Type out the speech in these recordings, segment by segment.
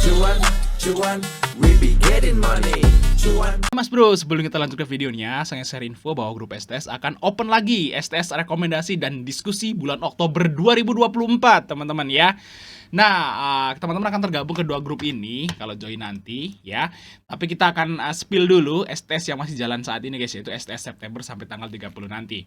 Cuan, cuan, we be getting money. Cuan. Mas bro, sebelum kita lanjut ke videonya, saya share info bahwa grup STS akan open lagi STS rekomendasi dan diskusi bulan Oktober 2024, teman-teman ya. Nah, teman-teman akan tergabung ke dua grup ini kalau join nanti ya. Tapi kita akan spill dulu STS yang masih jalan saat ini guys, yaitu STS September sampai tanggal 30 nanti.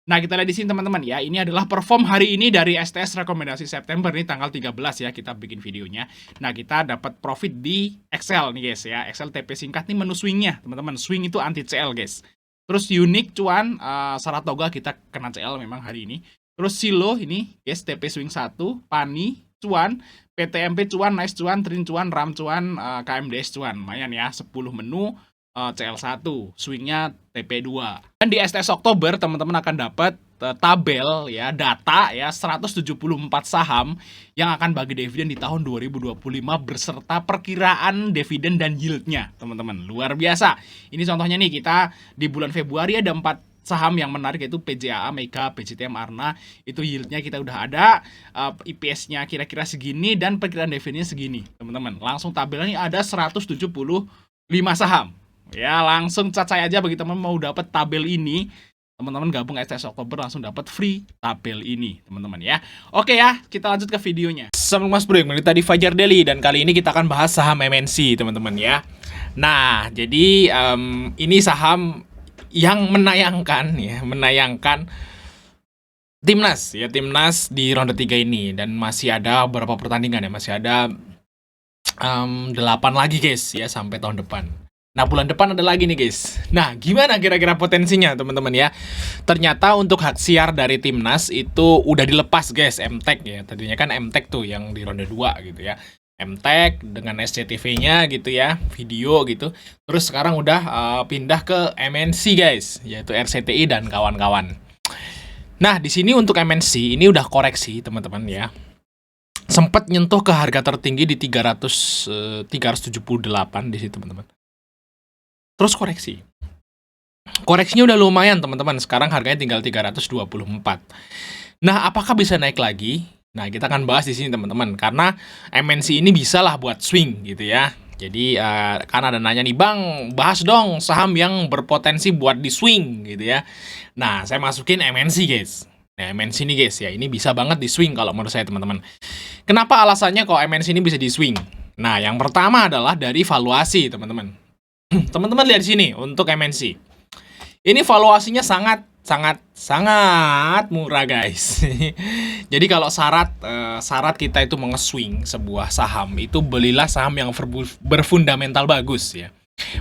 Nah, kita lihat di sini teman-teman ya. Ini adalah perform hari ini dari STS rekomendasi September nih tanggal 13 ya, kita bikin videonya. Nah, kita dapat profit di Excel nih guys ya. Excel TP singkat nih menu swingnya, teman-teman. Swing itu anti CL guys. Terus unik cuan Saratoga kita kena CL memang hari ini. Terus Silo ini guys TP swing 1, Pani cuan, PTMP cuan, Nice cuan, Trin cuan, Ram cuan, KMDS cuan. Lumayan ya, 10 menu CL1, swingnya TP2. Dan di STS Oktober teman-teman akan dapat tabel ya, data ya, 174 saham yang akan bagi dividen di tahun 2025 berserta perkiraan dividen dan yieldnya, teman-teman. Luar biasa. Ini contohnya nih, kita di bulan Februari ada 4 saham yang menarik, yaitu PJAA, Mega, PJTM, Arna. Itu yieldnya kita udah ada, IPS-nya kira-kira segini, dan perkiraan dividennya segini, teman-teman. Langsung tabelnya ada 175 saham. Ya, langsung chat saya aja bagi teman mau dapat tabel ini. Teman-teman gabung STS Oktober langsung dapat free tabel ini, teman-teman ya. Oke ya, kita lanjut ke videonya. Assalamualaikum Mas Bro, yang tadi Fajar Daily, dan kali ini kita akan bahas saham MNC, teman-teman ya. Nah, jadi ini saham yang menayangkan Timnas ya, Timnas di ronde 3 ini, dan masih ada beberapa pertandingan ya, masih ada 8 lagi guys ya sampai tahun depan. Nah, bulan depan ada lagi nih guys. Nah, gimana kira-kira potensinya teman-teman ya? Ternyata untuk hak siar dari Timnas itu udah dilepas guys, MTEK ya. Tadinya kan MTEK tuh yang di ronde 2 gitu ya. MTEK dengan SCTV-nya gitu ya, video gitu. Terus sekarang udah pindah ke MNC guys, yaitu RCTI dan kawan-kawan. Nah, di sini untuk MNC ini udah koreksi teman-teman ya. Sempat nyentuh ke harga tertinggi di 378 di situ teman-teman. Terus koreksinya udah lumayan teman-teman. Sekarang harganya tinggal 324. Nah, apakah bisa naik lagi? Nah, kita akan bahas di sini teman-teman, karena MNC ini bisa lah buat swing gitu ya. Jadi kan ada nanya nih, Bang, bahas dong saham yang berpotensi buat di swing gitu ya. Nah, saya masukin MNC guys. Nah, MNC ini guys ya, ini bisa banget di swing kalau menurut saya teman-teman. Kenapa alasannya kok MNC ini bisa di swing? Nah, yang pertama adalah dari valuasi teman-teman. Teman-teman lihat di sini untuk MNC. Ini valuasinya sangat murah guys. Jadi kalau syarat kita itu mengeswing sebuah saham, itu belilah saham yang berfundamental bagus ya.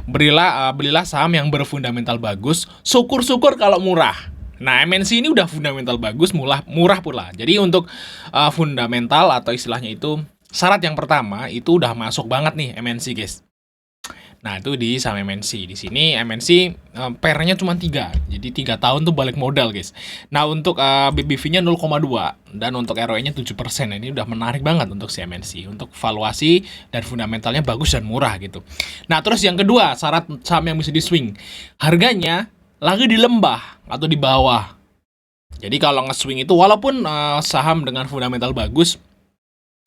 Belilah saham yang berfundamental bagus. Syukur-syukur kalau murah. Nah, MNC ini udah fundamental bagus, murah pula. Jadi untuk fundamental atau istilahnya itu syarat yang pertama itu udah masuk banget nih MNC guys. Nah, itu di saham MNC. Di sini MNC PR-nya cuma 3. Jadi 3 tahun tuh balik modal, guys. Nah, untuk BBV-nya 0,2 dan untuk ROE-nya 7%. Ini udah menarik banget untuk si MNC. Untuk valuasi dan fundamentalnya bagus dan murah gitu. Nah, terus yang kedua, syarat saham yang bisa di swing. Harganya lagi di lembah atau di bawah. Jadi kalau nge-swing itu walaupun saham dengan fundamental bagus,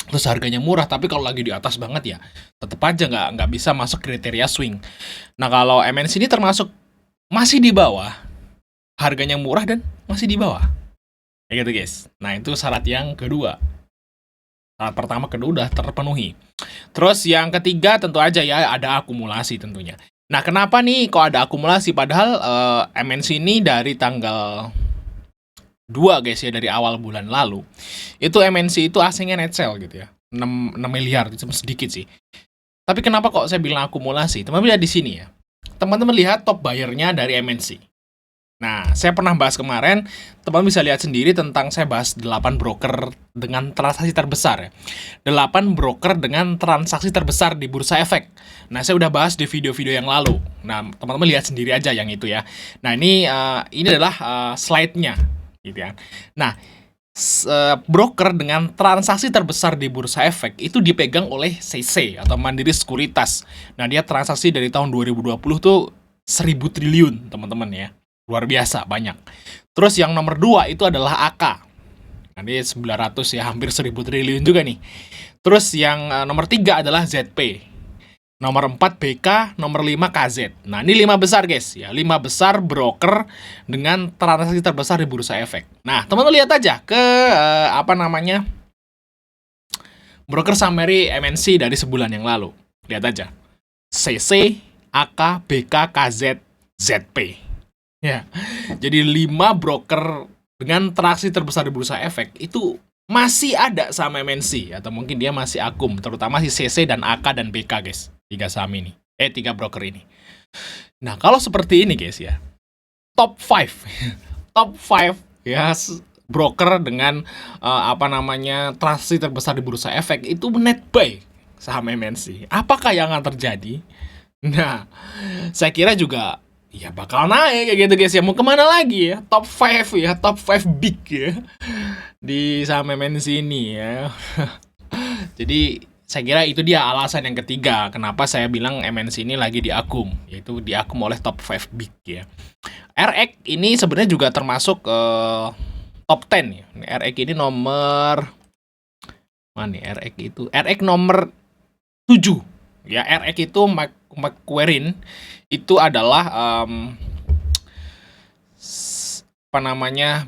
terus harganya murah, tapi kalau lagi di atas banget ya tetap aja nggak bisa masuk kriteria swing. Nah, kalau MNC ini termasuk masih di bawah, harganya murah dan masih di bawah kayak gitu guys. Nah, itu syarat yang kedua. Syarat pertama kedua udah terpenuhi. Terus yang ketiga tentu aja ya ada akumulasi tentunya. Nah, kenapa nih kok ada akumulasi, padahal MNC ini dari tanggal 2 guys ya, dari awal bulan lalu itu MNC itu asingnya net sell gitu ya, 6 miliar, itu sedikit sih. Tapi kenapa kok saya bilang akumulasi? Teman-teman lihat di sini ya, teman-teman lihat top buyer-nya dari MNC. Nah, saya pernah bahas kemarin, teman-teman bisa lihat sendiri tentang saya bahas 8 broker dengan transaksi terbesar ya. 8 broker dengan transaksi terbesar di Bursa Efek. Nah, saya udah bahas di video-video yang lalu. Nah, teman-teman lihat sendiri aja yang itu ya. Nah, ini adalah slide-nya gitu ya. Nah, broker dengan transaksi terbesar di Bursa Efek itu dipegang oleh CC atau Mandiri Sekuritas. Nah, dia transaksi dari tahun 2020 tuh 1000 triliun, teman-teman ya. Luar biasa, banyak. Terus yang nomor 2 itu adalah AK. Nah, dia 900 ya, hampir 1000 triliun juga nih. Terus yang nomor 3 adalah ZP. Nomor 4 BK, nomor 5 KZ. Nah, ini 5 besar guys ya, 5 besar broker dengan transaksi terbesar di bursa efek. Nah, teman-teman lihat aja ke broker summary MNC dari sebulan yang lalu. Lihat aja. CC, AK, BK, KZ, ZP. Ya. Jadi 5 broker dengan transaksi terbesar di bursa efek itu masih ada saham MNC atau mungkin dia masih akum, terutama si CC dan AK dan BK guys. 3 saham ini. 3 broker ini. Nah, kalau seperti ini guys ya. Top 5. Top 5 ya broker dengan transaksi terbesar di bursa efek itu net buy saham MNC. Apakah yang akan terjadi? Nah, saya kira juga ya bakal naik kayak gitu guys ya. Mau kemana lagi ya? Top 5 ya, top 5 big ya di saham MNC ini ya. Jadi saya kira itu dia alasan yang ketiga kenapa saya bilang MNC ini lagi diakum, yaitu diakum oleh top 5 big ya. RX ini sebenarnya juga termasuk top 10 ya. RX ini nomor mana nih? RX itu RX nomor 7 ya. RX itu Macquarie itu adalah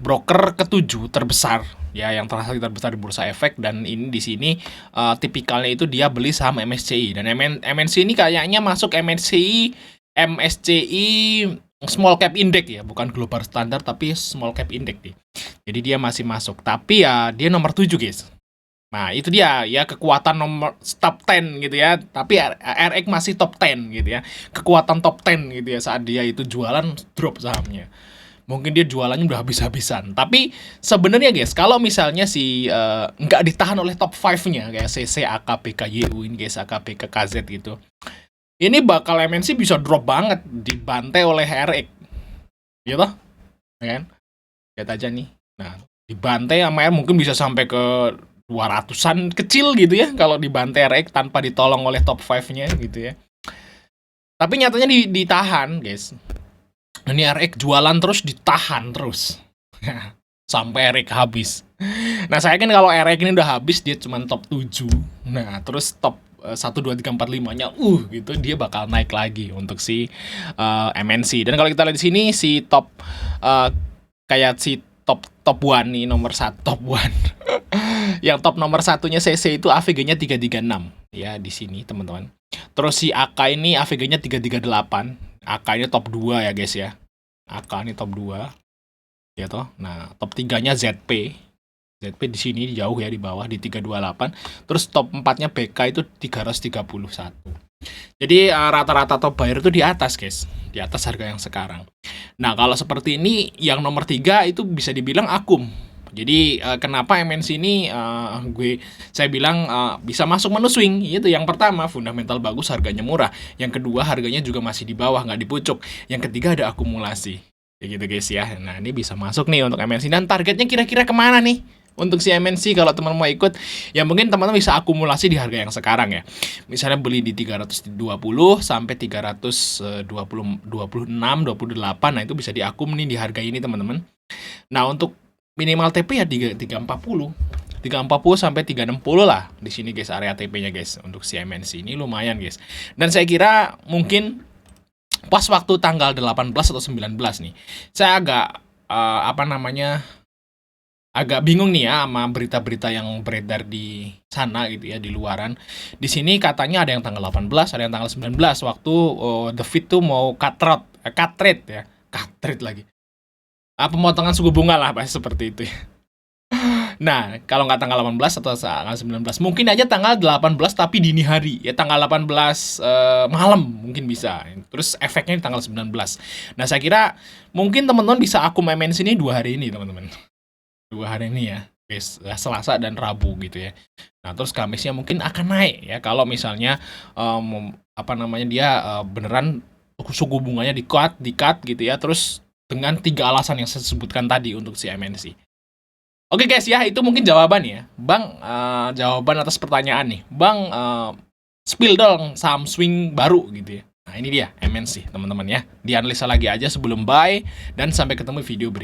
broker ke-7 terbesar ya, yang transaksi terbesar di bursa efek, dan ini di sini tipikalnya itu dia beli saham MSCI, dan MNC ini kayaknya masuk MSCI small cap index ya, bukan global standard tapi small cap index nih. Jadi dia masih masuk, tapi ya dia nomor 7 guys. Nah, itu dia ya, kekuatan nomor top 10 gitu ya. Tapi RX masih top 10 gitu ya. Kekuatan top 10 gitu ya, saat dia itu jualan drop sahamnya. Mungkin dia jualannya udah habis-habisan. Tapi sebenarnya guys, kalau misalnya nggak ditahan oleh top 5-nya kayak CC, AK, BK, YU ini guys, AK, BK, KZ gitu. Ini bakal MNC bisa drop banget, dibantai oleh RX. Gitu. Ya kan? Lihat aja nih. Nah, dibantai sama mungkin bisa sampai ke 200-an kecil gitu ya kalau dibantai RX tanpa ditolong oleh top 5-nya gitu ya. Tapi nyatanya ditahan, guys. Ini RX jualan terus, ditahan terus. Sampai RX habis. Nah, saya kan kalau RX ini udah habis, dia cuma top 7. Nah, terus top 1, 2, 3, 4, 5-nya gitu, dia bakal naik lagi untuk si MNC. Dan kalau kita lihat di sini si top kayak si top 1 nih, nomor 1 top 1. Yang top nomor 1-nya CC itu AVG-nya 336 ya di sini, teman-teman. Terus si AK ini AVG-nya 338. AK ini top 2 ya, guys ya. AK ini top 2. Ya toh. Nah, top 3-nya ZP. ZP di sini jauh ya, di bawah di 328. Terus top 4-nya BK itu 331. Jadi rata-rata top buyer itu di atas, guys. Di atas harga yang sekarang. Nah, kalau seperti ini yang nomor 3 itu bisa dibilang akum. Jadi kenapa MNC ini saya bilang bisa masuk menu swing? Itu yang pertama, fundamental bagus, harganya murah. Yang kedua, harganya juga masih di bawah, nggak di pucuk. Yang ketiga, ada akumulasi. Kayak gitu guys ya. Nah, ini bisa masuk nih untuk MNC. Dan targetnya kira-kira kemana nih untuk si MNC kalau teman mau ikut? Ya mungkin teman-teman bisa akumulasi di harga yang sekarang ya. Misalnya beli di 320 sampai 326, 28. Nah, itu bisa diakum nih di harga ini, teman-teman. Nah, untuk minimal TP ya 340 sampai 360 lah di sini guys, area TP-nya guys untuk si MNC ini lumayan guys. Dan saya kira mungkin pas waktu tanggal 18 atau 19 nih, saya agak bingung nih ya sama berita-berita yang beredar di sana gitu ya, di luaran. Di sini katanya ada yang tanggal 18, ada yang tanggal 19 waktu The Fed tuh mau cut rate lagi. Pemotongan suku bunga lah, bahasa seperti itu ya. Nah, kalau nggak tanggal 18 atau tanggal 19, mungkin aja tanggal 18 tapi dini hari. Ya tanggal 18 malam mungkin bisa. Terus efeknya di tanggal 19. Nah, saya kira mungkin teman-teman bisa akum MNC ini 2 hari ini, teman-teman. 2 hari ini ya. Guys, Selasa dan Rabu gitu ya. Nah, terus Kamisnya mungkin akan naik ya kalau misalnya dia beneran suku bunganya di-cut gitu ya. Terus dengan 3 alasan yang saya sebutkan tadi untuk si MNC. Oke guys ya, itu mungkin jawaban ya. Bang, jawaban atas pertanyaan nih. Bang, spill dong saham swing baru gitu ya. Nah, ini dia MNC teman-teman ya. Dianalisa lagi aja sebelum buy, dan sampai ketemu video berikutnya.